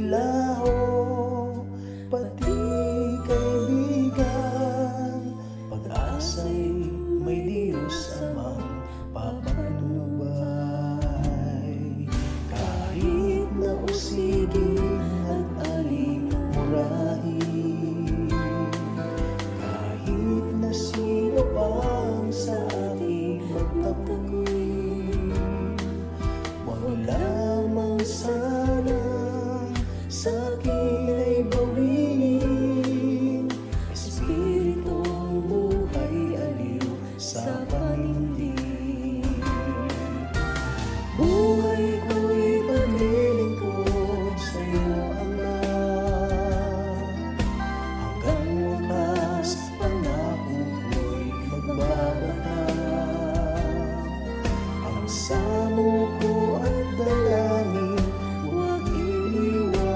laho, pati kaibigan. Pag-asa'y may Diyos Amang papanubay. Kahit na usigin at aling murahin, kahit na sino pang sa ating magtapuin, wag lamang sanang sa'kin ay bawinin. Espiritong buhay aliw sa panindig, buhay ko'y paglilingkod sa'yo, Ama. Hanggang wakas pangako ko'y magbabatag. Ang samo ko at dalangin huwag iniwan.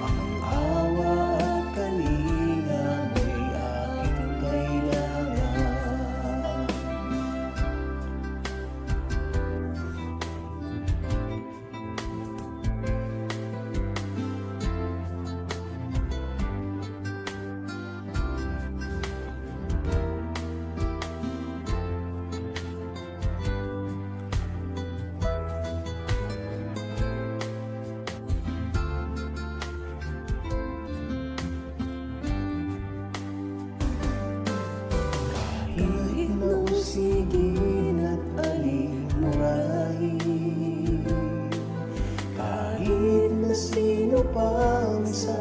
Ang awa at kalinga mo'y aking kailangan. Kahit na usigin at aling murahin, kahit na sino pang sa